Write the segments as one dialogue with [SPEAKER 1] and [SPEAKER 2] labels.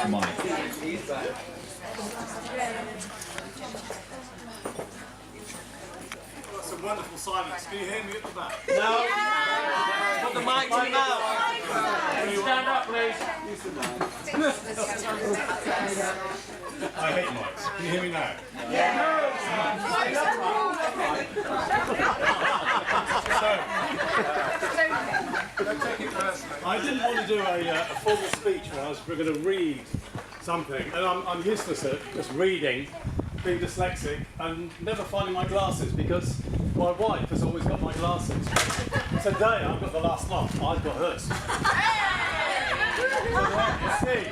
[SPEAKER 1] mic.
[SPEAKER 2] That's a wonderful silence. Can you hear me at the back?
[SPEAKER 1] No. Yeah. Put the mic to your mouth.
[SPEAKER 2] Stand up, please. I hate mics. Can you hear me now? I didn't want to do a formal speech where I was going to read something, and I'm useless at just reading, being dyslexic, and never finding my glasses because my wife has always got my glasses. Today I've got the last lot, I've got hers. See.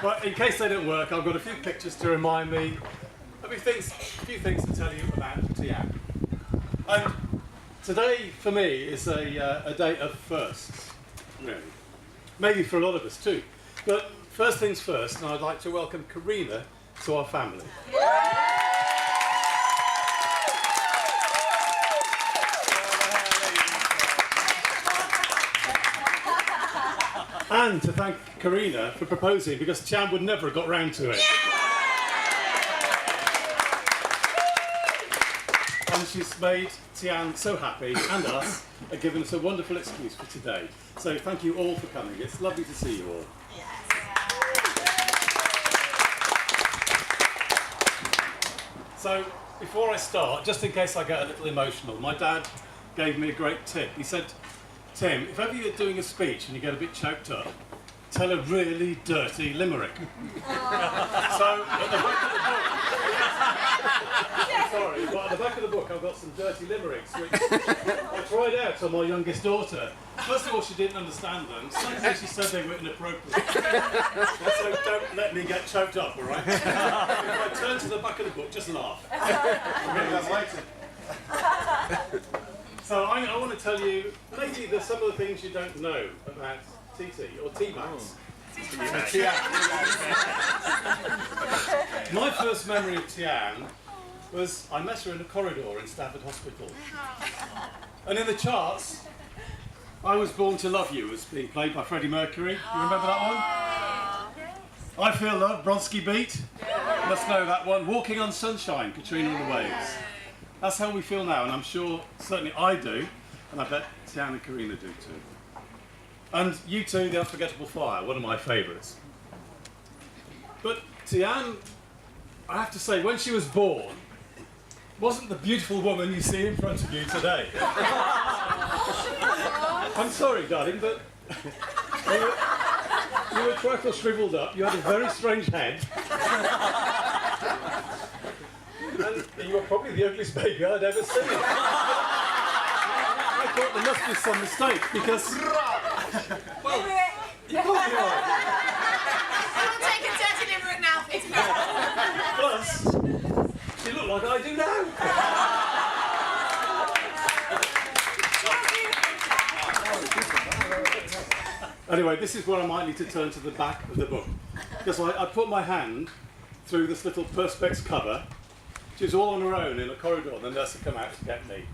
[SPEAKER 2] But in case they don't work, I've got a few pictures to remind me of a few things to tell you about Tian. And today, for me, is a day of firsts, really. Maybe for a lot of us too. But first things first, and I'd like to welcome Karina to our family. And to thank Karina for proposing, because Tian would never have got round to it. And she's made Tian so happy, and us, and given us a wonderful excuse for today. So thank you all for coming. It's lovely to see you all. So before I start, just in case I get a little emotional, my dad gave me a great tip. He said, Tim, if ever you're doing a speech and you get a bit choked up, tell a really dirty limerick. So at the back of the book, sorry, but at the back of the book I've got some dirty limericks which I tried out on my youngest daughter. First of all, she didn't understand them. Secondly, she said they were inappropriate. So don't let me get choked up, all right? If I turn to the back of the book, just laugh. So I want to tell you, maybe there's some of the things you don't know about TT, or T-Max. My first memory of Tian was I met her in a corridor in Stafford Hospital. And in the charts, I Was Born to Love You was being played by Freddie Mercury. You remember that one? I Feel Love, Bronski Beat. Must know that one. Walking on Sunshine, Katrina and the Waves. That's how we feel now, and I'm sure, certainly I do, and I bet Tian and Karina do too. And you too, The Unforgettable Fire, one of my favourites. But Tian, I have to say, when she was born, wasn't the beautiful woman you see in front of you today. I'm sorry, darling, but you were a trifle shriveled up, you had a very strange head. And you were probably the ugliest baby I'd ever seen. I thought there must be some mistake because, well, you can't be right.
[SPEAKER 3] I'll take a dirty limerick now, please.
[SPEAKER 2] Plus, she looked like I do now. Anyway, this is where I might need to turn to the back of the book, because I put my hand through this little Perspex cover. She was all on her own in a corridor, and the nurse had come out to get me.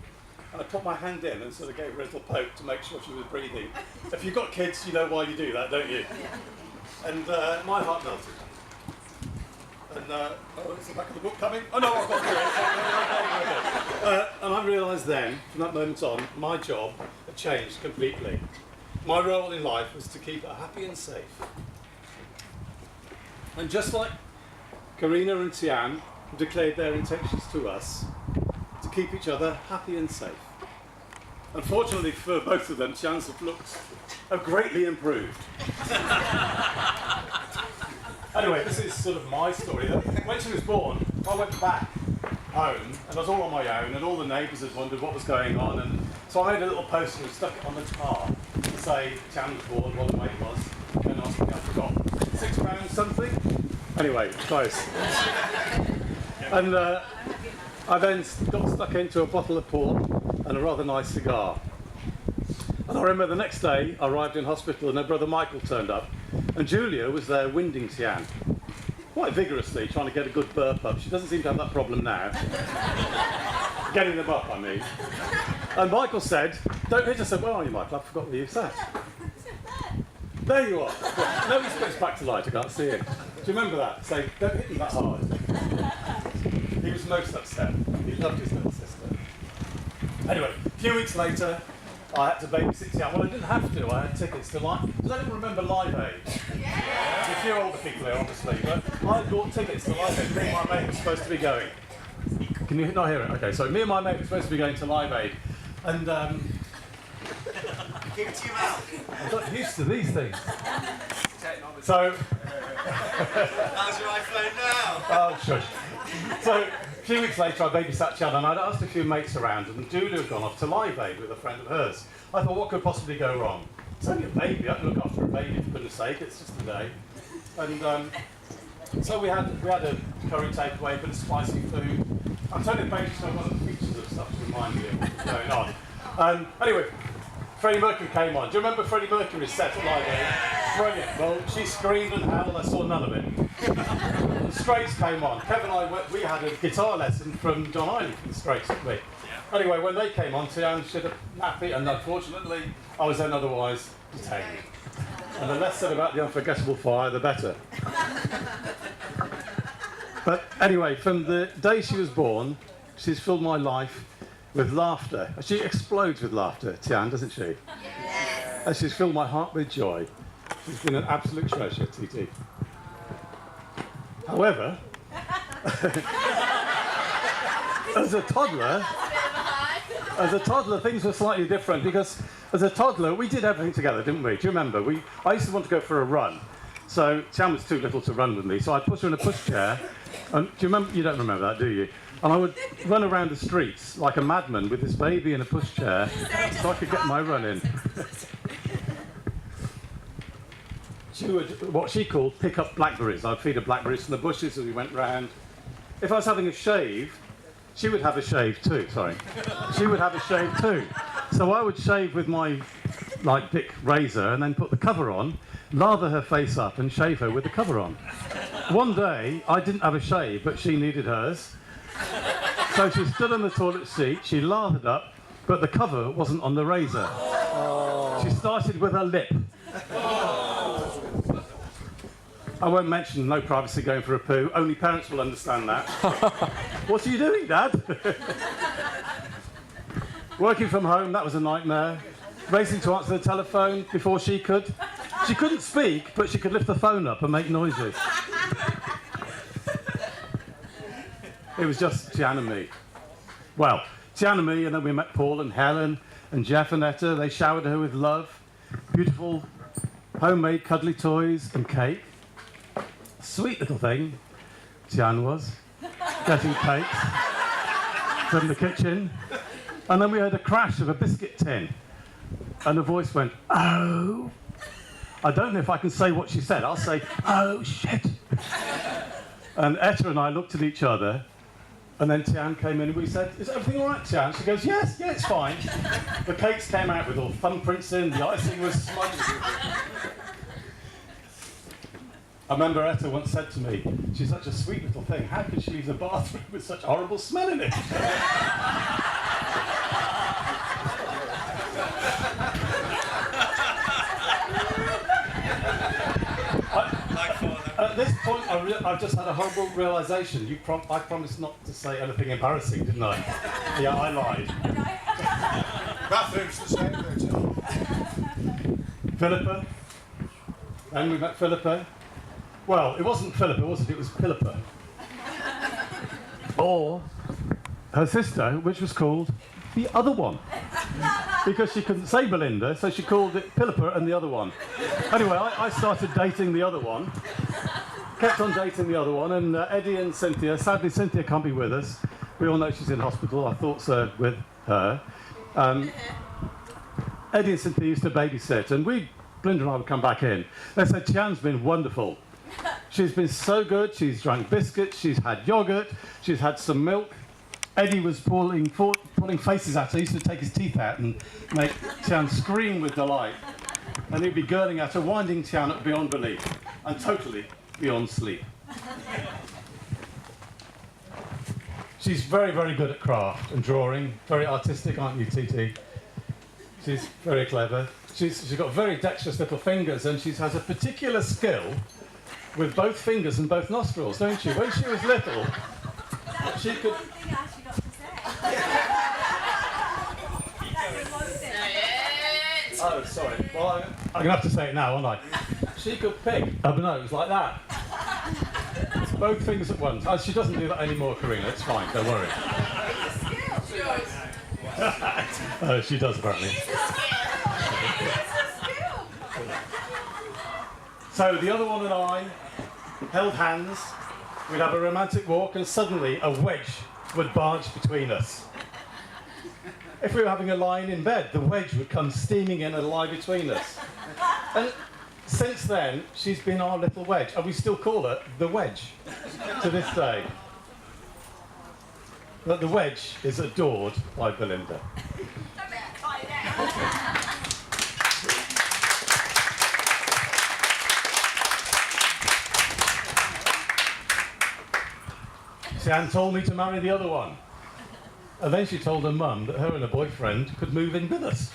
[SPEAKER 2] And I put my hand in and sort of gave her a little poke to make sure she was breathing. If you've got kids, you know why you do that, don't you? And my heart melted. And, oh, is the back of the book coming? Oh no, I've got it. And I realised then, from that moment on, my job had changed completely. My role in life was to keep her happy and safe. And just like Karina and Tian declared their intentions to us, to keep each other happy and safe. Unfortunately for both of them, Tian's looks have greatly improved. Anyway, this is sort of my story. When she was born, I went back home, and I was all on my own, and all the neighbours had wondered what was going on, and so I made a little poster and stuck it on the car to say Tian was born, what the weight was, and I forgot, £6 something? Anyway, close. And I then got stuck into a bottle of port and a rather nice cigar. And I remember the next day I arrived in hospital and her brother Michael turned up, and Julia was there winding Tian quite vigorously, trying to get a good burp up. She doesn't seem to have that problem now. Getting them up, I mean. And Michael said, don't hit us. I said, where are you, Michael? I forgot where you sat. There you are. No, he spits back to light. I can't see him. Do you remember that? Say, don't hit him that hard. He was most upset. He loved his little sister. Anyway, a few weeks later, I had to babysit Tian. Well, I didn't have to. I had tickets to Live. Does anyone remember Live Aid? Yeah. There's a few older people here, obviously, but I bought tickets to Live Aid. Me and my mate were supposed to be going. Can you not hear it? Okay, so me and my mate were supposed to be going to Live Aid, and
[SPEAKER 1] Give it to your mouth.
[SPEAKER 2] I'm not used to these things. So.
[SPEAKER 1] How's your iPhone now?
[SPEAKER 2] Oh, shush. So, a few weeks later, I babysat Chad, and I'd asked a few mates around, and Julia had gone off to Live Aid with a friend of hers. I thought, what could possibly go wrong? It's only a baby. I can look after a baby, for goodness sake. It's just a day. And so we had a curry takeaway, a bit of spicy food. I'm telling the baby so one of the pictures of stuff to remind me of what's going on. Anyway, Freddie Mercury came on. Do you remember Freddie Mercury's set at Live Aid? Brilliant. Well, she screamed and howled. I saw none of it. The Straits came on. Kevin and I, we had a guitar lesson from John Ireland from the Straits, didn't we? Yeah. Anyway, when they came on, Tian should have nappy, and unfortunately, I was then otherwise detained. And the less said about the unforgettable fire, the better. But anyway, from the day she was born, she's filled my life with laughter. She explodes with laughter, Tian, doesn't she? Yes. And she's filled my heart with joy. She's been an absolute treasure, TT. However, as a toddler, things were slightly different because as a toddler, we did everything together, didn't we? Do you remember? I used to want to go for a run. So Tian was too little to run with me, so I'd put her in a pushchair. And do you remember? You don't remember that, do you? And I would run around the streets like a madman with this baby in a pushchair so I could get my run in. She would, what she called, pick up blackberries. I'd feed her blackberries from the bushes as we went round. If I was having a shave, she would have a shave too, She would have a shave too. So I would shave with my, big razor and then put the cover on, lather her face up and shave her with the cover on. One day, I didn't have a shave, but she needed hers. So she stood on the toilet seat, she lathered up, but the cover wasn't on the razor. Oh. She started with her lip. I won't mention no privacy going for a poo, only parents will understand that. What are you doing, Dad? Working from home, that was a nightmare. Racing to answer the telephone before she could. She couldn't speak, but she could lift the phone up and make noises. It was just Tian and me. Well, Tian and me, and then we met Paul and Helen and Jeff and Etta. They showered her with love, beautiful homemade cuddly toys and cake. Sweet little thing, Tian was, getting cakes from the kitchen. And then we heard a crash of a biscuit tin. And a voice went, oh. I don't know if I can say what she said. I'll say, oh, shit. And Etta and I looked at each other. And then Tian came in and we said, is everything all right, Tian? She goes, yes, yeah, it's fine. The cakes came out with all thumbprints in, the icing was smudged. I remember Etta once said to me, she's such a sweet little thing, how could she leave the bathroom with such horrible smell in it? At this point, I've just had a horrible realisation. I promised not to say anything embarrassing, didn't I? Yeah, I lied.
[SPEAKER 1] Bathroom's the same, though.
[SPEAKER 2] Philippa. And we met Philippa. Well, it wasn't Philippa, was it? It was Philippa. Or her sister, which was called the other one. Because she couldn't say Belinda, so she called it Philippa and the other one. Anyway, I started dating the other one. Kept on dating the other one, and Eddie and Cynthia, sadly Cynthia can't be with us. We all know she's in hospital, our thoughts are with her. Eddie and Cynthia used to babysit, and Belinda and I would come back in. They said, Tian's been wonderful. She's been so good, she's drunk biscuits, she's had yogurt, she's had some milk. Eddie was pulling faces at her. He used to take his teeth out and make Tian scream with delight. And he'd be girding at her, winding Tian up beyond belief, and totally beyond sleep. She's very, very good at craft and drawing. Very artistic, aren't you, TT? She's very clever. She's got very dexterous little fingers, and she has a particular skill with both fingers and both nostrils, don't she? When she was little, she could...
[SPEAKER 4] One thing I actually got to say.
[SPEAKER 2] Oh, sorry. Well, I'm going to have to say it now, aren't I? She could pick her nose like that. Both fingers at once. Oh, she doesn't do that anymore, Karina. It's fine, don't worry. Oh, she does, apparently. So the other one and I held hands. We'd have a romantic walk, and suddenly a wedge would barge between us. If we were having a line in bed, the wedge would come steaming in and lie between us. And since then, she's been our little wedge, and we still call her the wedge to this day. But the wedge is adored by Belinda. Anne told me to marry the other one. And then she told her mum that her and her boyfriend could move in with us.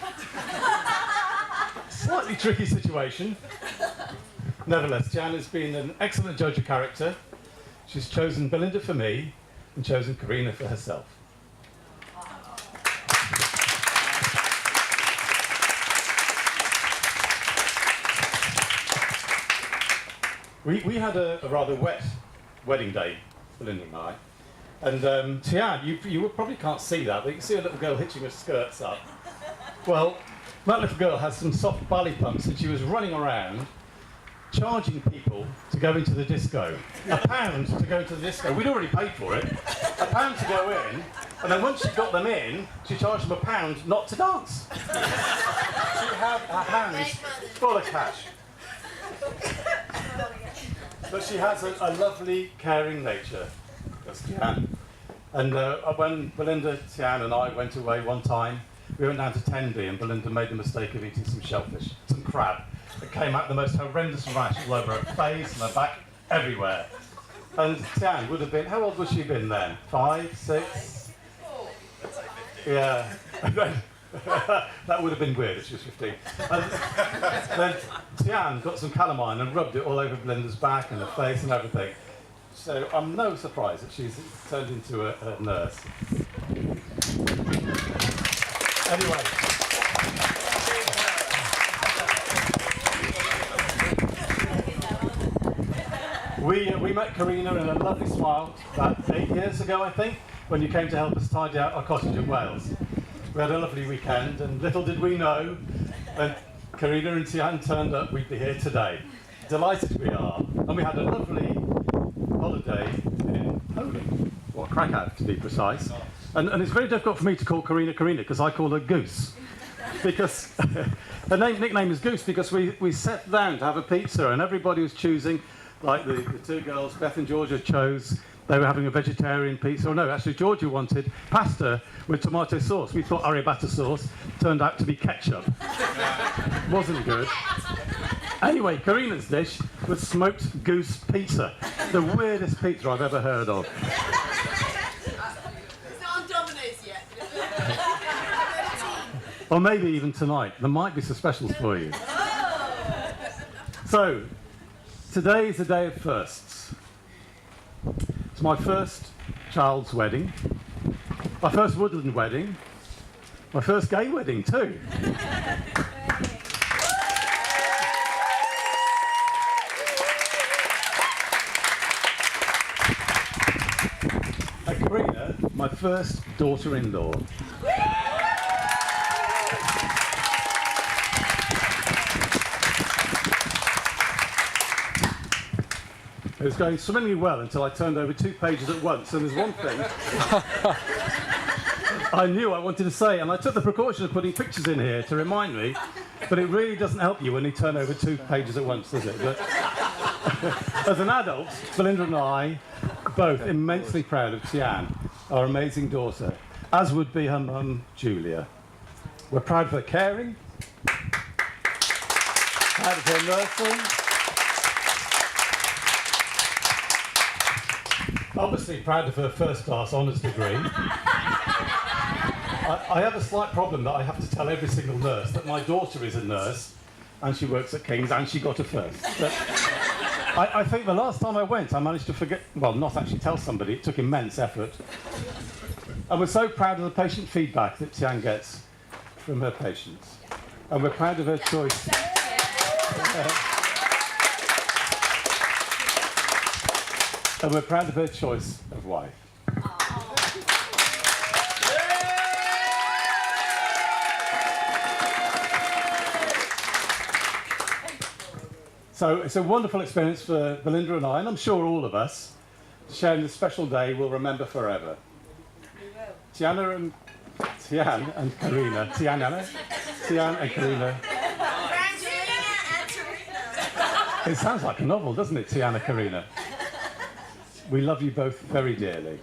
[SPEAKER 2] Slightly tricky situation. Nevertheless, Jan has been an excellent judge of character. She's chosen Belinda for me and chosen Karina for herself. We had a rather wet wedding day, Belinda and I. And Tian, you probably can't see that, but you can see a little girl hitching her skirts up. Well, that little girl has some soft belly pumps, and she was running around charging people to go into the disco. £1 to go into the disco. We'd already paid for it. £1 to go in, and then once she got them in, she charged them £1 not to dance. She had her hands full of cash. But she has a lovely, caring nature. That's Tian. And when Belinda, Tian and I went away one time, we went down to Tenby, and Belinda made the mistake of eating some shellfish, some crab. It came out the most horrendous rash all over her face and her back, everywhere. And Tian would have been, how old was she been then? 5, 6? Yeah. That would have been weird if she was 15. And then Tian got some calamine and rubbed it all over Belinda's back and her face and everything. So I'm no surprise that she's turned into a nurse. Anyway. We met Karina in a lovely smile about 8 years ago, I think, when you came to help us tidy out our cottage in Wales. We had a lovely weekend, and little did we know, when Karina and Tian turned up, we'd be here today. Delighted we are. And we had a lovely holiday in Poland, or Krakow to be precise. And it's very difficult for me to call Karina Karina, because I call her Goose. Because her nickname is Goose, because we sat down to have a pizza, and everybody was choosing, like the two girls, Beth and Georgia chose, they were having a vegetarian pizza. Oh no, actually Georgia wanted pasta with tomato sauce. We thought arrabbiata sauce, turned out to be ketchup. Wasn't good. Anyway, Karina's dish was smoked goose pizza. The weirdest pizza I've ever heard of.
[SPEAKER 3] It's not on Domino's yet.
[SPEAKER 2] Or maybe even tonight. There might be some specials for you. So, today is a day of firsts. It's my first child's wedding, my first woodland wedding, my first gay wedding too. And Karina, my first daughter-in-law. It was going swimmingly well until I turned over 2 pages at once, and there's one thing I knew I wanted to say, and I took the precaution of putting pictures in here to remind me, but it really doesn't help you when you turn over 2 pages at once, does it? But as an adult, Belinda and I are both immensely proud of Tian, our amazing daughter, as would be her mum, Julia. We're proud of her caring, proud of her nursing, obviously proud of her first-class honours degree. I have a slight problem that I have to tell every single nurse that my daughter is a nurse and she works at King's and she got a first. But I think the last time I went, I managed to forget, well, not actually tell somebody. It took immense effort. And we're so proud of the patient feedback that Tian gets from her patients. And we're proud of her choice. And we're proud of her choice of wife. So it's a wonderful experience for Belinda and I, and I'm sure all of us, sharing this special day we'll remember forever. Tian and Karina. Tian and Karina. It sounds like a novel, doesn't it, Tian and Karina? We love you both very dearly.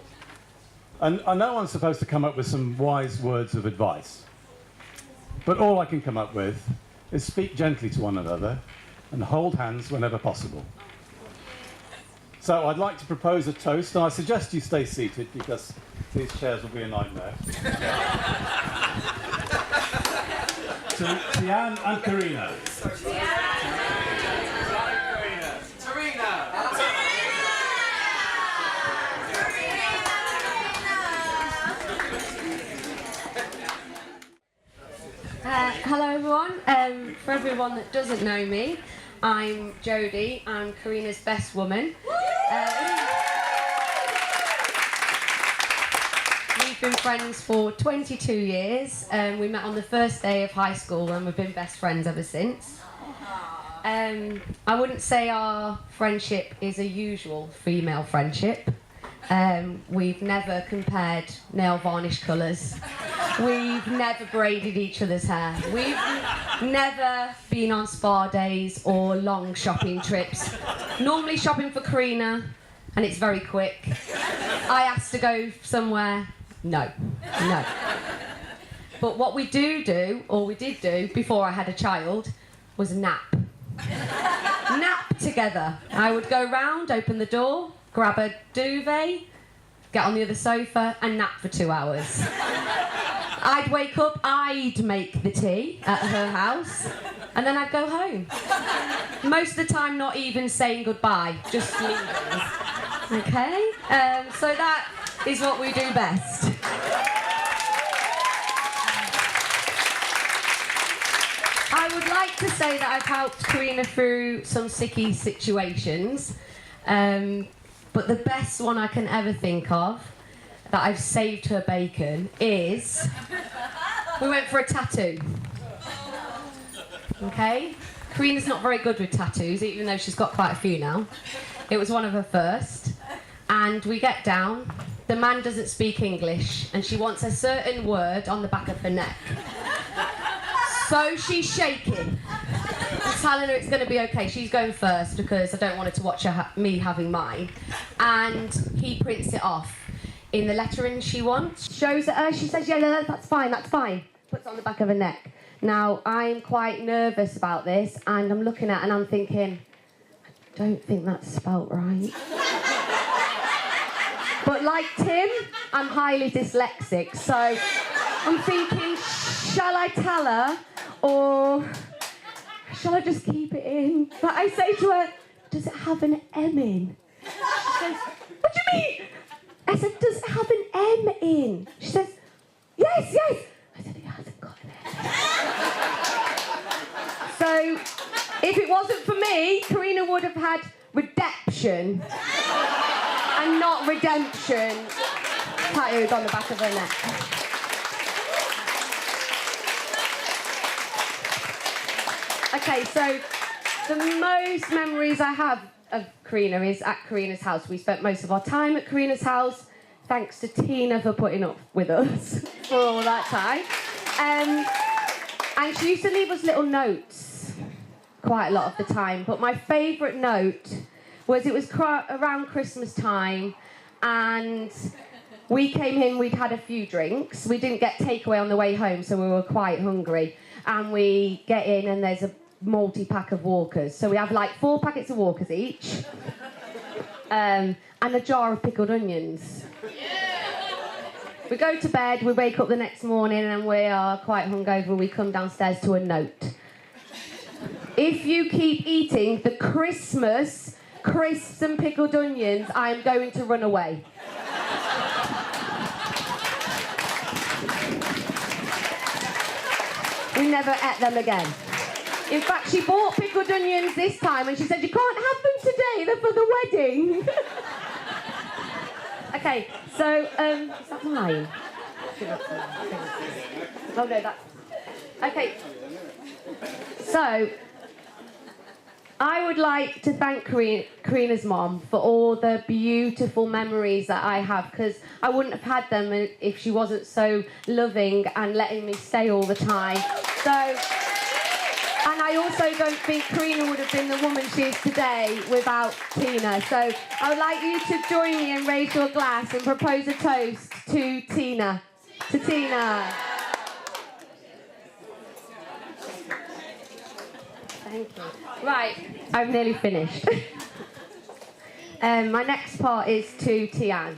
[SPEAKER 2] And I know I'm supposed to come up with some wise words of advice, but all I can come up with is speak gently to one another and hold hands whenever possible. So I'd like to propose a toast, and I suggest you stay seated because these chairs will be a nightmare. To Tian and Karina.
[SPEAKER 4] Hello everyone. For everyone that doesn't know me, I'm Jodie. I'm Karina's best woman. We've been friends for 22 years. We met on the first day of high school and we've been best friends ever since. I wouldn't say our friendship is a usual female friendship. We've never compared nail varnish colours. We've never braided each other's hair. We've never been on spa days or long shopping trips. Normally shopping for Karina, and it's very quick. I asked to go somewhere, no. But what we did do, before I had a child, was nap. Nap together. I would go round, open the door, grab a duvet, get on the other sofa and nap for 2 hours. I'd wake up, I'd make the tea at her house, and then I'd go home. Most of the time not even saying goodbye, just leaving. Okay? So that is what we do best. I would like to say that I've helped Karina through some sicky situations, but the best one I can ever think of that I've saved her bacon is we went for a tattoo. Okay? Karina's not very good with tattoos, even though she's got quite a few now. It was one of her first. And we get down, the man doesn't speak English, and she wants a certain word on the back of her neck. So she's shaking. I'm telling her it's going to be okay. She's going first because I don't want her to watch me having mine. And he prints it off in the lettering she wants. Shows it her. She says, yeah, that's fine. Puts it on the back of her neck. Now, I'm quite nervous about this, and I'm looking at it and I'm thinking, I don't think that's spelt right. But like Tim, I'm highly dyslexic, so I'm thinking, shall I tell her or shall I just keep it in? But I say to her, does it have an M in? She says, what do you mean? I said, does it have an M in? She says, yes. I said, it hasn't got an M. So, if it wasn't for me, Karina would have had redemption and not redemption tattooed on the back of her neck. Okay, so the most memories I have of Karina is at Karina's house. We spent most of our time at Karina's house, thanks to Tina for putting up with us for all that time. And she used to leave us little notes quite a lot of the time, but my favourite note was it was around Christmas time, and we came in, we'd had a few drinks. We didn't get takeaway on the way home, so we were quite hungry. And we get in and there's a multi-pack of Walkers. So we have like 4 packets of Walkers each. And a jar of pickled onions. We go to bed, we wake up the next morning and we are quite hungover. We come downstairs to a note. If you keep eating the Christmas crisps and pickled onions, I am going to run away. We never ate them again. In fact, she bought pickled onions this time and she said, you can't have them today, they're for the wedding. Okay, so, is that mine? Oh no, that's... Okay, so, I would like to thank Karina's mom for all the beautiful memories that I have, because I wouldn't have had them if she wasn't so loving and letting me stay all the time. So, and I also don't think Karina would have been the woman she is today without Tina. So I would like you to join me and raise your glass and propose a toast to Tina. To Tina. Thank you. Right, I've nearly finished. My next part is to Tian.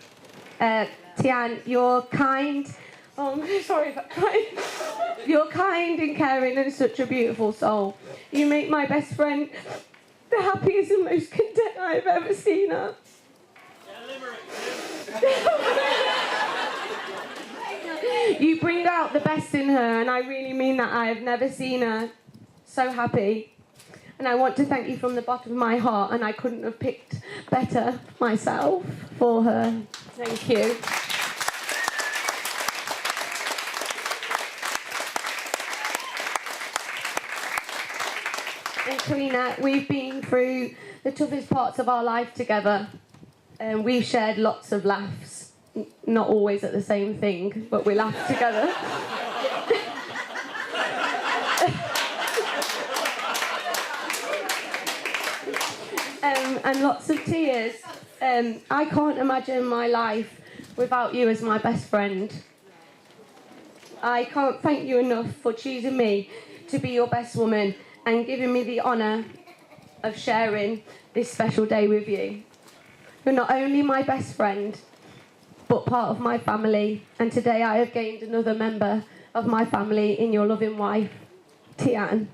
[SPEAKER 4] Tian, you're kind. Oh, I'm sorry if I'm crying. You're kind and caring and such a beautiful soul. You make my best friend the happiest and most content I've ever seen her. You bring out the best in her, and I really mean that. I have never seen her so happy. And I want to thank you from the bottom of my heart, and I couldn't have picked better myself for her. Thank you. And Karina, we've been through the toughest parts of our life together, and we've shared lots of laughs. Not always at the same thing, but we laughed together. And lots of tears. I can't imagine my life without you as my best friend. I can't thank you enough for choosing me to be your best woman and giving me the honour of sharing this special day with you. You're not only my best friend, but part of my family, and today I have gained another member of my family in your loving wife, Tian.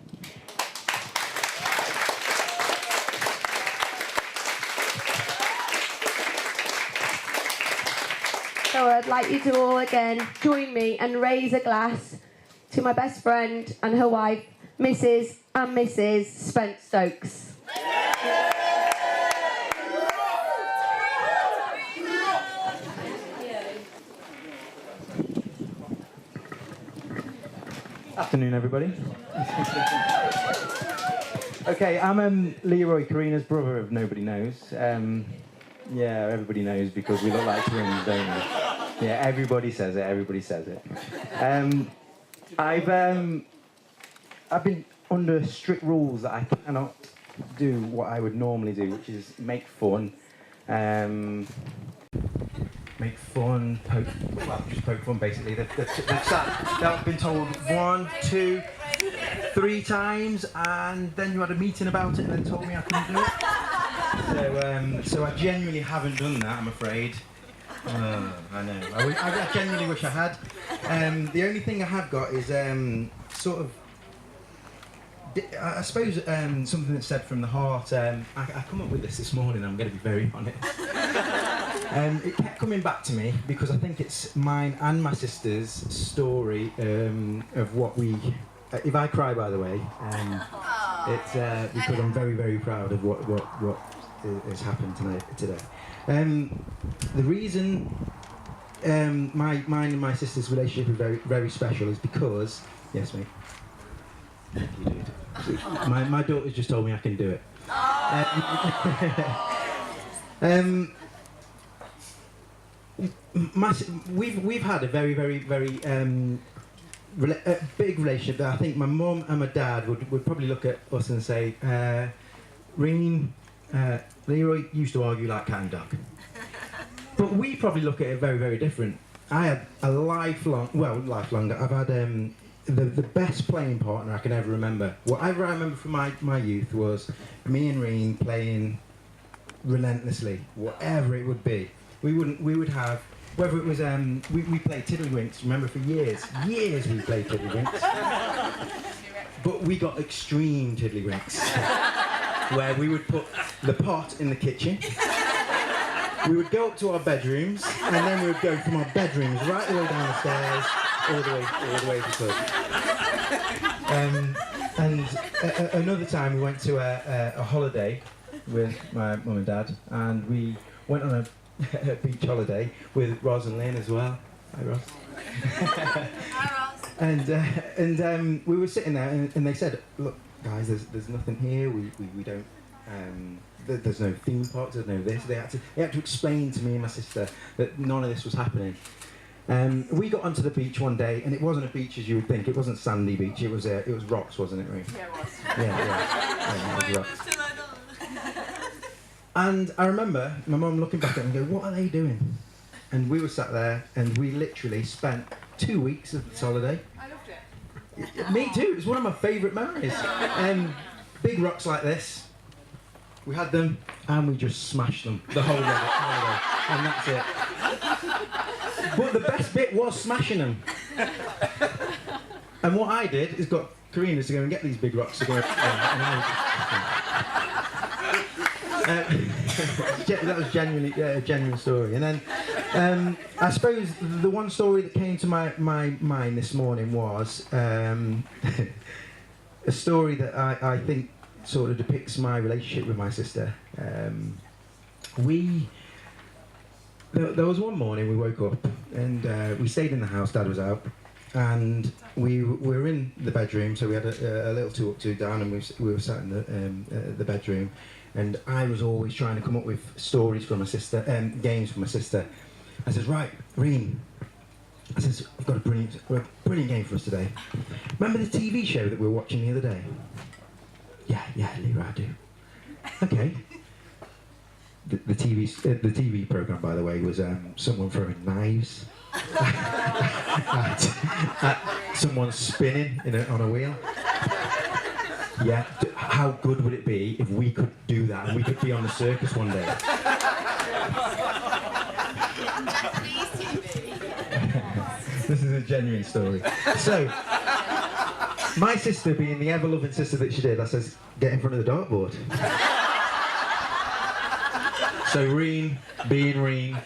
[SPEAKER 4] So I'd like you to all again join me and raise a glass to my best friend and her wife, Mrs. and Mrs. Spence-Stokes.
[SPEAKER 5] Afternoon, everybody. Okay, I'm Leroy, Karina's brother, if nobody knows. Yeah, everybody knows because we look like twins, don't we? Yeah, everybody says it, everybody says it. I've been under strict rules that I cannot do what I would normally do, which is make fun, just poke fun basically. They've been told 1, 2, 3 times, and then you had a meeting about it and then told me I couldn't do it. So I genuinely haven't done that, I'm afraid. I know. I genuinely wish I had. The only thing I have got is sort of, I suppose, something that's said from the heart. I come up with this morning, I'm going to be very honest. It kept coming back to me because I think it's mine and my sister's story of what we... if I cry, by the way, it's because I'm very, very proud of what has happened today. The reason mine and my sister's relationship is very, very special is because... Yes, mate. You do. My daughter's just told me I can do it. We've had a very, very, very big relationship. I think my mum and my dad would probably look at us and say, Leroy used to argue like cat and dog. But we probably look at it very, very different. I had a lifelong, I've had the best playing partner I can ever remember. Whatever I remember from my youth was me and Reen playing relentlessly, whatever it would be. We would have whether it was, we played tiddlywinks, remember, for years we played tiddlywinks. But we got extreme tiddlywinks, where we would put the pot in the kitchen, we would go up to our bedrooms, and then we would go from our bedrooms right the way down the stairs, all the way to the pub. Another time we went to a holiday with my mum and dad, and we went on a beach holiday with Roz and Lynn as well. Hi, Roz.
[SPEAKER 3] Hi, Ross.
[SPEAKER 5] And we were sitting there, and they said, "Look, guys, there's nothing here. We don't. There's no theme parks. There's no this." They had to explain to me and my sister that none of this was happening. We got onto the beach one day, and it wasn't a beach as you would think. It wasn't sandy beach. It was rocks, wasn't it, Ray?
[SPEAKER 3] Yeah, it was.
[SPEAKER 5] Yeah, it was rocks. And I remember my mum looking back at it and go, "What are they doing?" And we were sat there, and we literally spent 2 weeks of this holiday.
[SPEAKER 3] I loved it.
[SPEAKER 5] Me too. It was one of my favourite memories. Big rocks like this. We had them, and we just smashed them the whole holiday, and that's it. But the best bit was smashing them. And what I did is got Karina to go and get these big rocks to go. That was genuinely a genuine story. And then I suppose the one story that came to my mind this morning was a story that I think sort of depicts my relationship with my sister. There was one morning we woke up and we stayed in the house. Dad was out, and we were in the bedroom. So we had a little 2 up, 2 down, and we were sat in the bedroom. And I was always trying to come up with stories for my sister, games for my sister. I says, "Right, Reen," I says, "I've got a brilliant game for us today. Remember the TV show that we were watching the other day?" Yeah, Leroy, I do. Okay. The TV program, by the way, was someone throwing knives at someone spinning on a wheel. Yeah. How good would it be if we could do that and we could be on the circus one day?
[SPEAKER 3] Japanese TV.
[SPEAKER 5] This is a genuine story. So, my sister, being the ever-loving sister that she did, I says, "Get in front of the dartboard." So Reen, being Reen,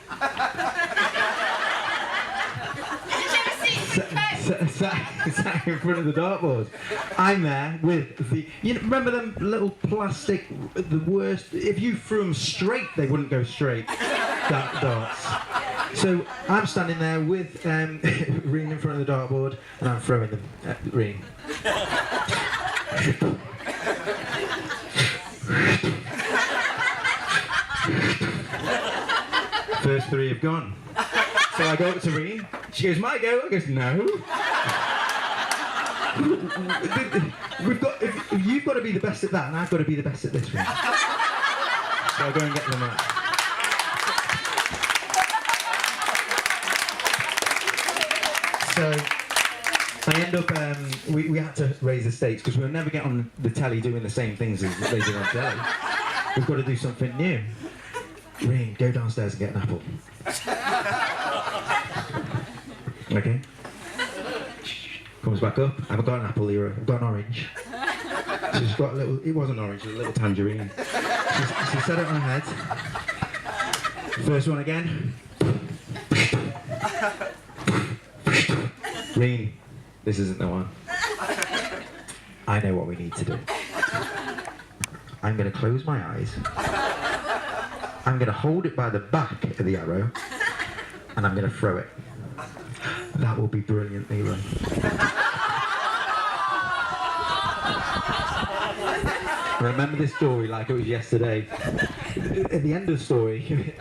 [SPEAKER 5] sat in front of the dartboard. I'm there with the, remember them little plastic, the worst, if you threw them straight, they wouldn't go straight, darts. So I'm standing there with Reen in front of the dartboard, and I'm throwing them at Reen. First 3 have gone. So I go up to Reen. She goes, "My go." I goes, "No." You've got to be the best at that, and I've got to be the best at this one. So I go and get them out. So I end up, we had to raise the stakes because we'll never get on the telly doing the same things as they do on telly. We've got to do something new. Reen, go downstairs and get an apple. Okay. Comes back up. I haven't got an apple, Leroy. I've got an orange. She's got a little. It wasn't orange. It was a little tangerine. She set it on her head. First one again. Reen, this isn't the one. I know what we need to do. I'm going to close my eyes. I'm going to hold it by the back of the arrow, and I'm going to throw it. That will be brilliant, Leroy. Remember this story like it was yesterday. At the end of the story,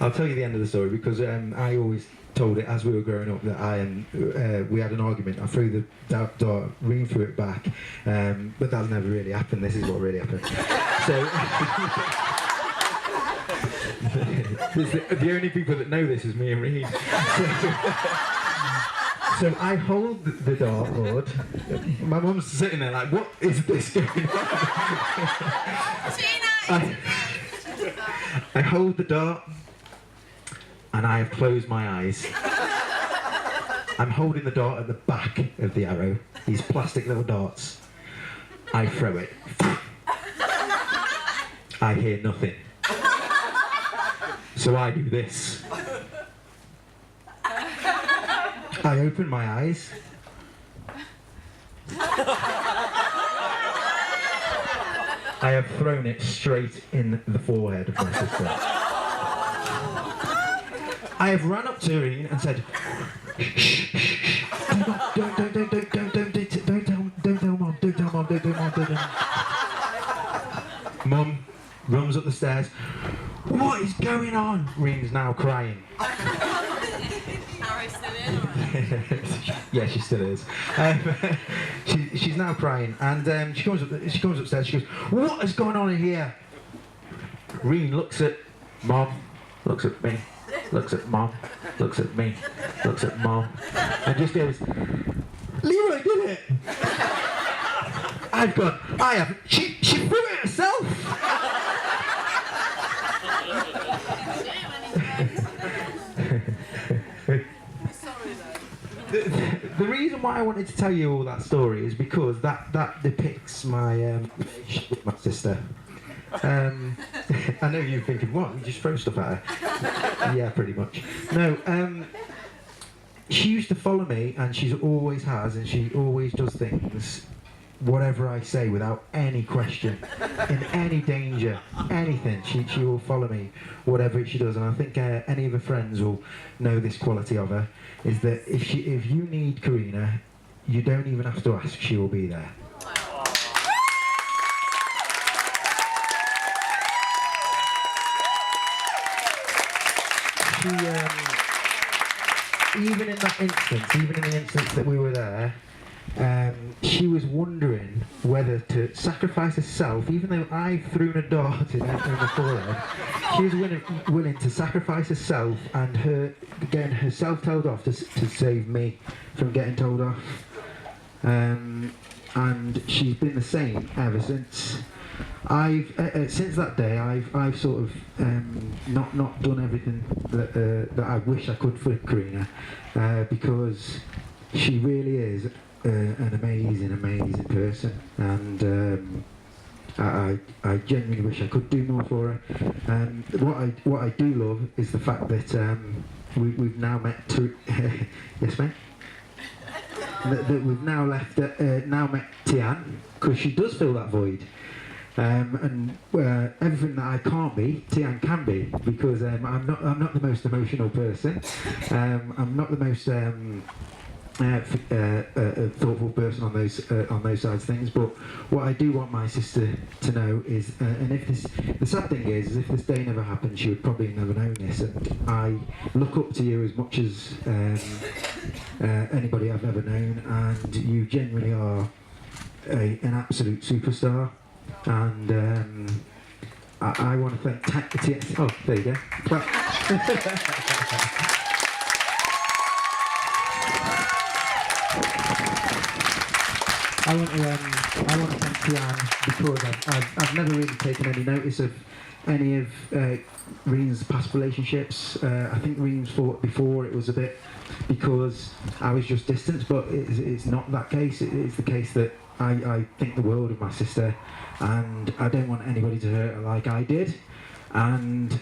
[SPEAKER 5] I'll tell you the end of the story because I always told it as we were growing up that we had an argument. I threw the dart, Reen threw it back, but that never really happened. This is what really happened. So. The only people that know this is me and Reen. So I hold the dartboard. My mum's sitting there like, "What is this going on?" I hold the dart, and I have closed my eyes. I'm holding the dart at the back of the arrow, these plastic little darts. I throw it. I hear nothing. So I do this. I open my eyes. I have thrown it straight in the forehead of my sister. I have run up to Irene and said, shh, shh, shh. Don't tell Mum, don't tell Mum, don't tell Mum, don't tell Mum. Mum runs up the stairs. What is going on? Irene's now crying. Yeah, she still is. She's now crying, and she comes upstairs. She goes, "What is going on in here?" Irene looks at Mom, looks at me, looks at Mom, looks at me, looks at Mom, and just goes, "Leroy did it." I've gone. I haven't. She threw it herself. The reason why I wanted to tell you all that story is because that depicts my relationship with my sister. I know you're thinking, what? You just throw stuff at her? Yeah, pretty much. No, she used to follow me, and she always has, and she always does things, whatever I say, without any question, in any danger, anything. She will follow me, whatever she does. And I think any of her friends will know this quality of her, is that if you need Karina, you don't even have to ask, she will be there. She, even in the instance that we were there, she was wondering whether to sacrifice herself, even though I threw a dart in the forehead. She was willing to sacrifice herself and getting herself told off to save me from getting told off. And she's been the same ever since. Since that day, I've sort of not done everything that I wish I could for Karina, because she really is an amazing person, and I genuinely wish I could do more for her. What I do love is the fact that we've now met. Yes, mate. That we've now met Tian, because she does fill that void. And everything that I can't be, Tian can be, because I'm not the most emotional person. I'm not the most thoughtful person on those sides of things. But what I do want my sister to know is, and the sad thing is if this day never happened, she would probably never know this. And I look up to you as much as anybody I've ever known, and you genuinely are an absolute superstar. And I want to thank oh, there you go. Well, I want to thank Tian, because I've never really taken any notice of any of Reen's past relationships. I think Reen's thought before it was a bit because I was just distant, but it's not that case. It's the case that I think the world of my sister, and I don't want anybody to hurt her like I did. And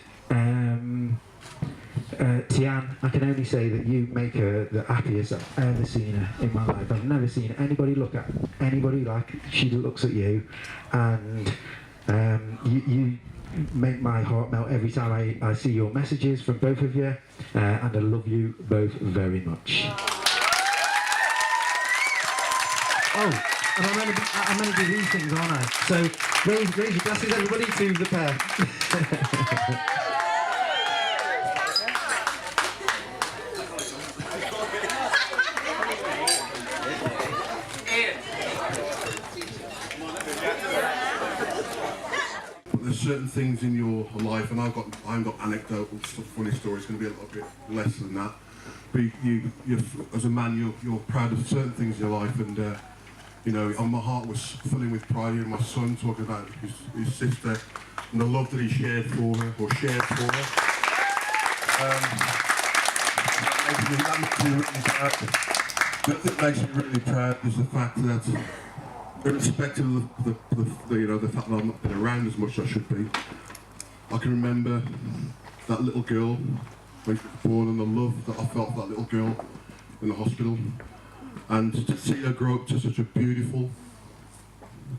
[SPEAKER 5] Tian, I can only say that you make her the happiest I've ever seen her in my life. I've never seen anybody look at anybody like she looks at you, and you make my heart melt every time I see your messages from both of you, and I love you both very much. Oh, and I'm going to do these things, aren't I? So raise your glasses, everybody, to the pair.
[SPEAKER 6] There's certain things in your life, and I've got anecdotal stuff, funny stories. It's going to be a little bit less than that. But you as a man, you're proud of certain things in your life, and you know, my heart was filling with pride hearing my son talking about his sister and the love that he shared for her, or shared for her. That makes me really proud is the fact that, irrespective of the fact that I've not been around as much as I should be, I can remember that little girl when she was born and the love that I felt for that little girl in the hospital, and to see her grow up to such a beautiful,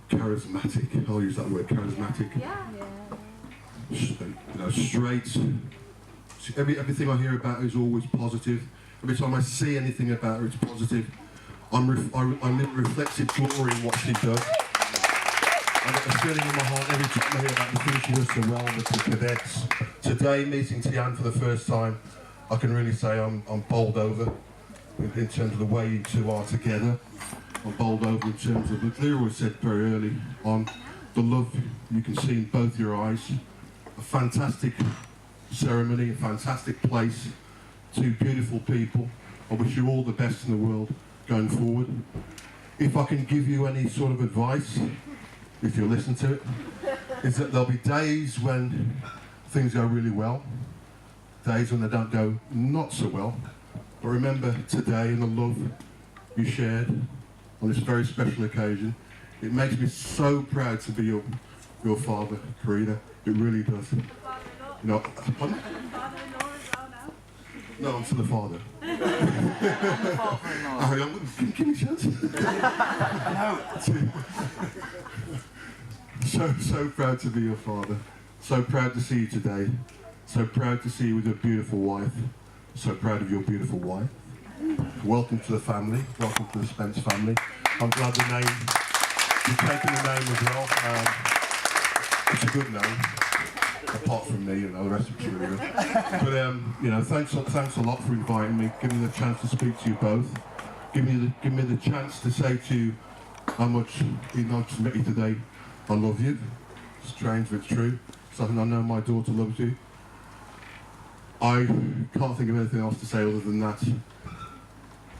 [SPEAKER 6] charismatic, I'll use that word, charismatic, straight. Everything I hear about her is always positive. Every time I see anything about her, it's positive. I live a reflective glory in what she does. I get a feeling in my heart every time I hear about the things she does so well with the cadets. Today, meeting Tian for the first time, I can really say I'm bowled over in terms of the way you two are together. I'm bowled over in terms of, like Leroy said very early on, the love you can see in both your eyes. A fantastic ceremony, a fantastic place, two beautiful people. I wish you all the best in the world going forward. If I can give you any sort of advice, if you listen to it, is that there'll be days when things go really well, days when they don't go not so well. But remember today and the love you shared on this very special occasion. It makes me so proud to be your father, Karina. It really does. You know, pardon? No, I'm still the father. Give me a chance. So proud to be your father. So proud to see you today. So proud to see you with your beautiful wife. So proud of your beautiful wife. Welcome to the family. Welcome to the Spence family. I'm glad the name, you've taken the name as well. It's a good name. Apart from me, the rest of it's really good. But thanks a lot for inviting me, giving me the chance to speak to you both, give me the chance to say to you how much, even though I've just met you today, I love you. Strange, but it's true. Something I know my daughter loves you. I can't think of anything else to say other than that.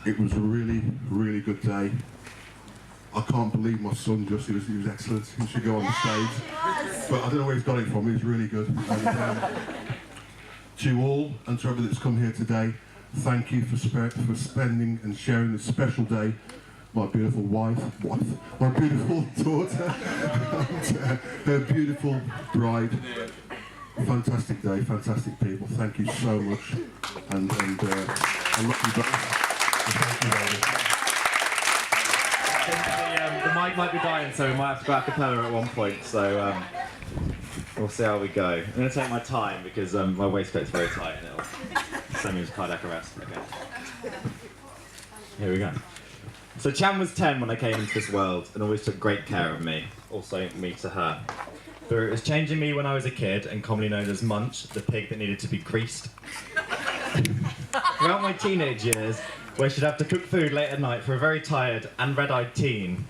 [SPEAKER 6] It was a really, really good day. I can't believe my son just, he was excellent. He should go on the stage. But I don't know where he's got it from, he was really good. And, to you all, and to everybody that's come here today, thank you for spending and sharing this special day. My beautiful wife, my beautiful daughter, and her beautiful bride. Fantastic day, fantastic people. Thank you so much. And I love you both. Thank you, David.
[SPEAKER 7] The mic might be dying, so we might have to go a cappella at one point, so we'll see how we go. I'm going to take my time because my waistcoat's very tight and it'll send me to cardiac arrest. Okay. Here we go. So Chan was 10 when I came into this world and always took great care of me, also me to her. But it was changing me when I was a kid and commonly known as Munch, the pig that needed to be creased. Throughout my teenage years, where she'd have to cook food late at night for a very tired and red-eyed teen.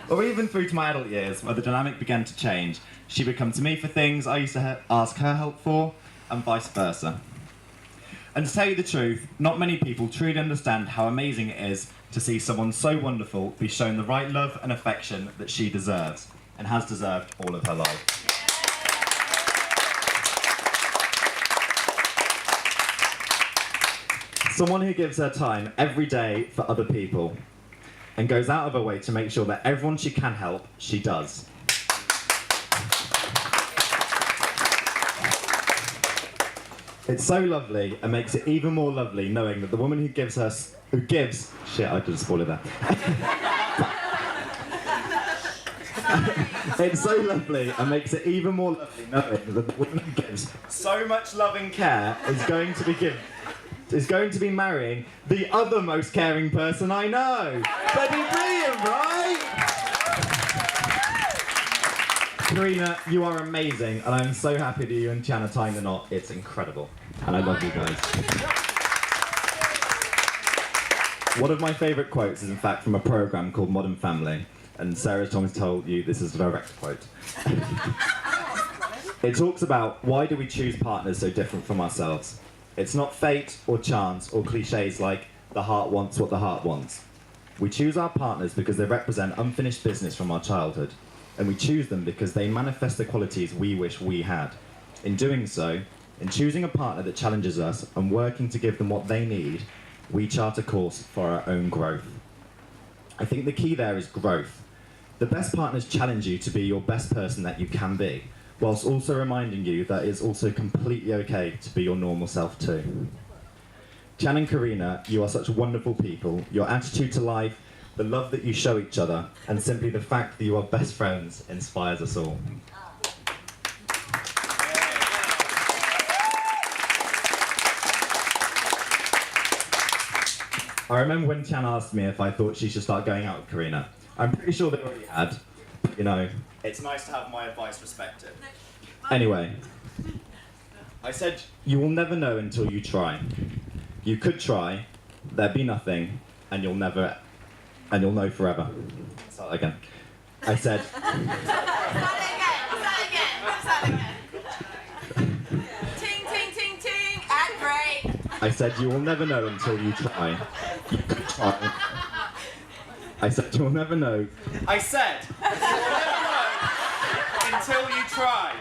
[SPEAKER 7] or even through to my adult years, where the dynamic began to change. She'd would come to me for things I used to ask her help for, and vice versa. And to tell you the truth, not many people truly understand how amazing it is to see someone so wonderful be shown the right love and affection that she deserves, and has deserved all of her life. Someone who gives her time every day for other people and goes out of her way to make sure that everyone she can help, she does. It's so lovely and makes it even more lovely knowing that the woman who gives, shit, I just spoiled that. It's so lovely and makes it even more lovely knowing that the woman who gives so much love and care is going to be marrying the other most caring person I know. That'd be brilliant, right? Karina, you are amazing, and I'm so happy that you and Tian are tying the knot. It's incredible, and I love you guys. One of my favourite quotes is in fact from a programme called Modern Family, and Sarah Thomas told you this is a direct quote. It talks about why do we choose partners so different from ourselves. It's not fate or chance or cliches like the heart wants what the heart wants. We choose our partners because they represent unfinished business from our childhood, and we choose them because they manifest the qualities we wish we had. In doing so, in choosing a partner that challenges us and working to give them what they need, we chart a course for our own growth. I think the key there is growth. The best partners challenge you to be your best person that you can be, whilst also reminding you that it's also completely okay to be your normal self too. Jan and Karina, you are such wonderful people. Your attitude to life, the love that you show each other, and simply the fact that you are best friends inspires us all. I remember when Jan asked me if I thought she should start going out with Karina. I'm pretty sure they already had. You know, it's nice to have my advice respected. Anyway, I said, you will never know until you try. You could try, there'd be nothing, and you'll know forever. Start again. I said...
[SPEAKER 3] Start again. Ting, ting, ting, ting, and break.
[SPEAKER 7] I said, you will never know until you try. You could try. I said, you will never know. I said, you will never know until you try.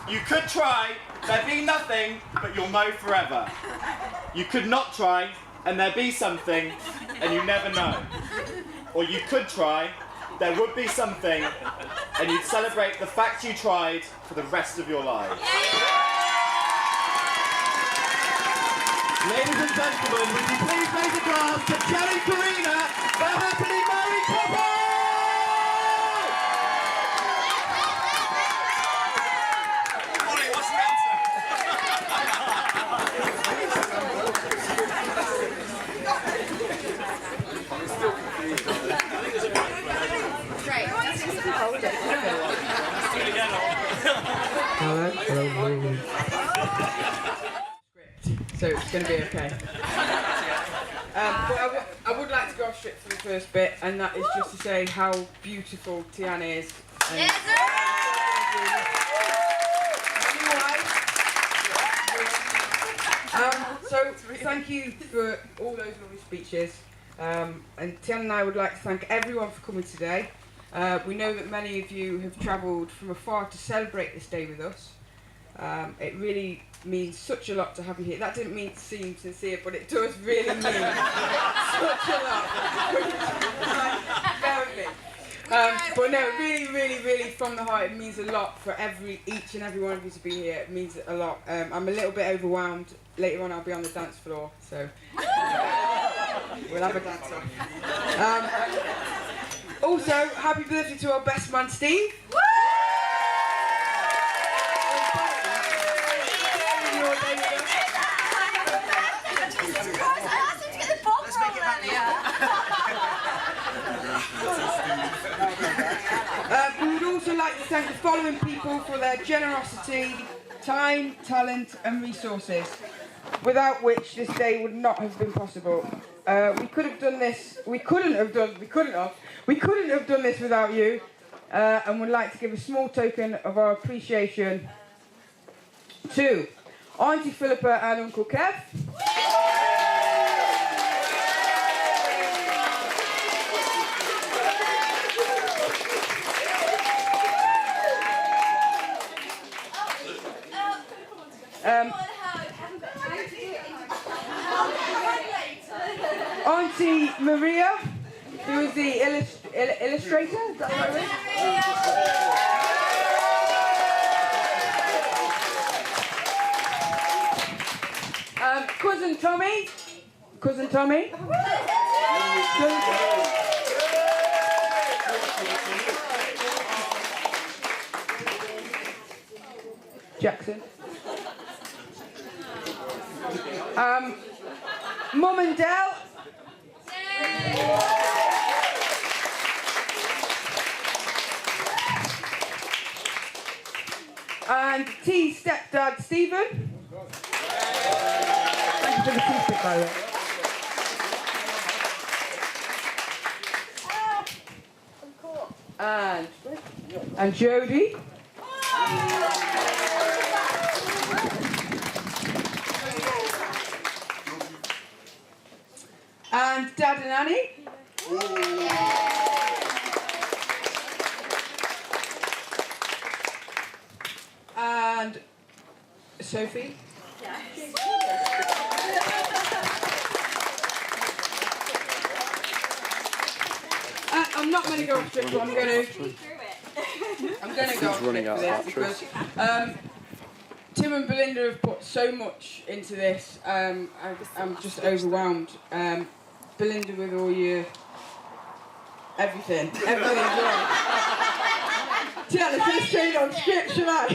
[SPEAKER 7] You could try, there'd be nothing, but you'll know forever. You could not try, and there'd be something, and you never know. Or you could try, there would be something, and you'd celebrate the fact you tried for the rest of your lives. Ladies and gentlemen, would you please raise a glass to Jan and Karina, the happily married couple?
[SPEAKER 1] Ollie, what's the answer?
[SPEAKER 3] Great.
[SPEAKER 8] So it's going to be okay. But I would like to go off straight for the first bit, and that is just to say how beautiful Tiana is. And so thank you for all those lovely speeches. And Tiana and I would like to thank everyone for coming today. We know that many of you have travelled from afar to celebrate this day with us. It really means such a lot to have you here. That didn't mean to seem sincere, but it does really mean such a lot. Bear with me. But no, really from the heart, it means a lot for each and every one of you to be here. It means a lot. I'm a little bit overwhelmed. Later on I'll be on the dance floor, so we'll have a dance off. Also, happy birthday to our best man Steve. We would also like to thank the following people for their generosity, time, talent and resources, without which this day would not have been possible. We couldn't have done this without you, and would like to give a small token of our appreciation to Auntie Philippa and Uncle Kev. Auntie Maria, who is the illustrator. Is that right? Cousin Tommy. Jackson. Mum and Dell. And T stepdad Stephen. Thank you for the tea stick, by the way. And Jodie. And Dad and Annie. And Sophie? I'm not going to go off script, but I'm going to go off script for this because Tim and Belinda have put so much into this. I'm just overwhelmed. Belinda, with all your everything you're on. Tell us this straight on script, should I?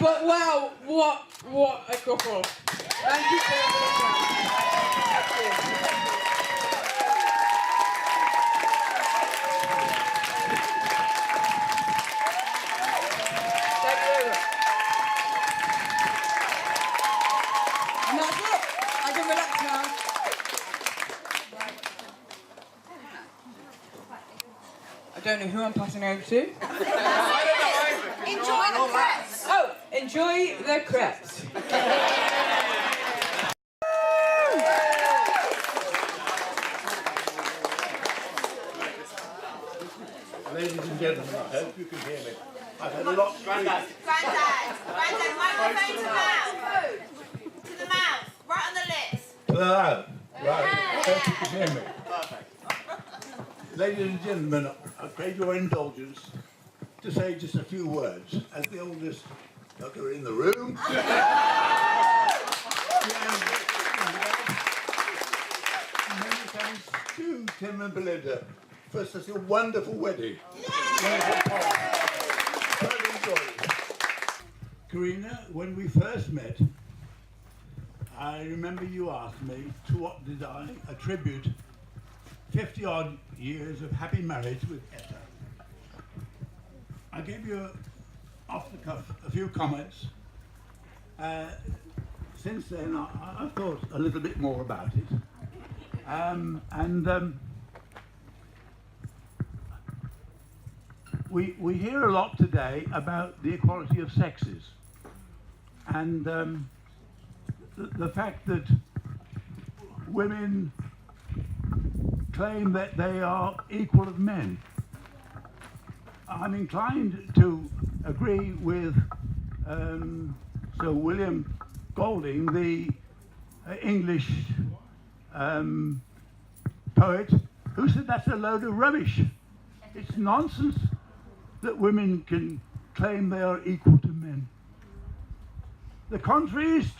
[SPEAKER 8] But wow, what a couple! Thank you for and that's it. I can relax now. I don't know who I'm passing over to.
[SPEAKER 3] Enjoy the crepes.
[SPEAKER 8] Oh, enjoy the crepes.
[SPEAKER 9] Ladies and gentlemen, I hope you can hear me. I've had a lot to
[SPEAKER 3] Granddad, microphone to mouth. To the mouth, right on the lips.
[SPEAKER 9] loud. Right, I hope you can hear me. Ladies and gentlemen, I crave your indulgence to say just a few words as the oldest doctor in the room. Many thanks to Tim and Belinda for such a wonderful wedding. Very enjoyed. Karina, when we first met, I remember you asked me to what did I attribute 50-odd years of happy marriage with Etta. I gave you, off the cuff, a few comments. Since then, I've thought a little bit more about it. We hear a lot today about the equality of sexes. And the fact that women claim that they are equal of men. I'm inclined to agree with Sir William Golding, the English poet, who said that's a load of rubbish. It's nonsense that women can claim they are equal to men. The contrary is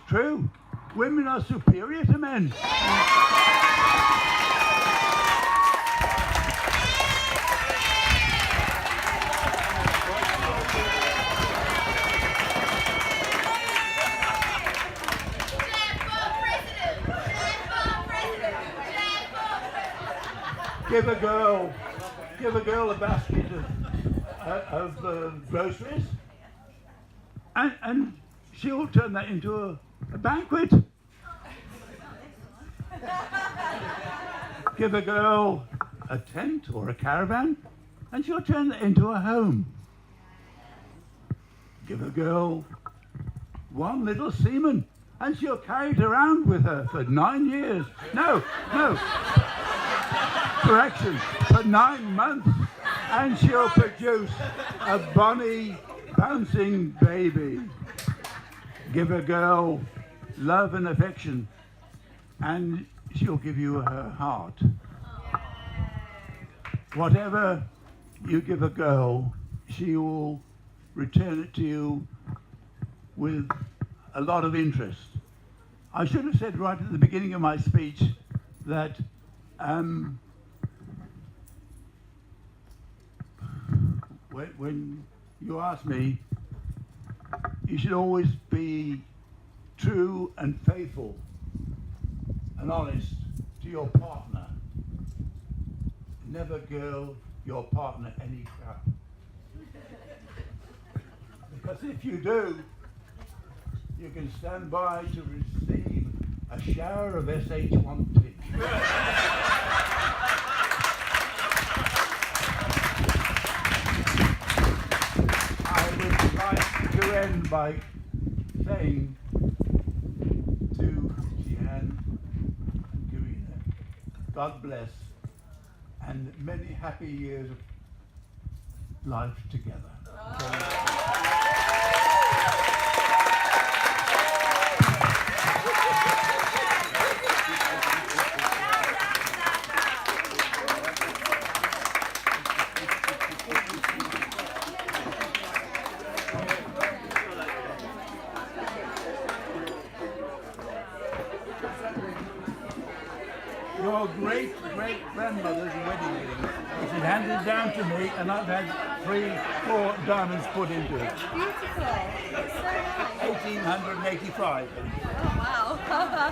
[SPEAKER 9] true. Women are superior to men. Give a girl a basket of groceries, and she'll turn that into a banquet. Give a girl a tent or a caravan, and she'll turn that into a home. Give a girl one little seaman, and she'll carry it around with her for 9 years. No. Correction, for 9 months, and she'll produce a bonny, bouncing baby. Give a girl love and affection, and she'll give you her heart. Whatever you give a girl, she will return it to you with a lot of interest. I should have said right at the beginning of my speech that when you ask me, you should always be true and faithful and honest to your partner. Never give your partner any crap. Because if you do, you can stand by to receive a shower of SH1T. I would like to end by saying to Jihan and Karina, God bless, and many happy years of life together. your great-great-grandmother's wedding ring, which is handed down to me, and I've had 4 diamonds put into it.
[SPEAKER 3] Beautiful. It's so nice.
[SPEAKER 9] 1885.
[SPEAKER 3] Oh, wow.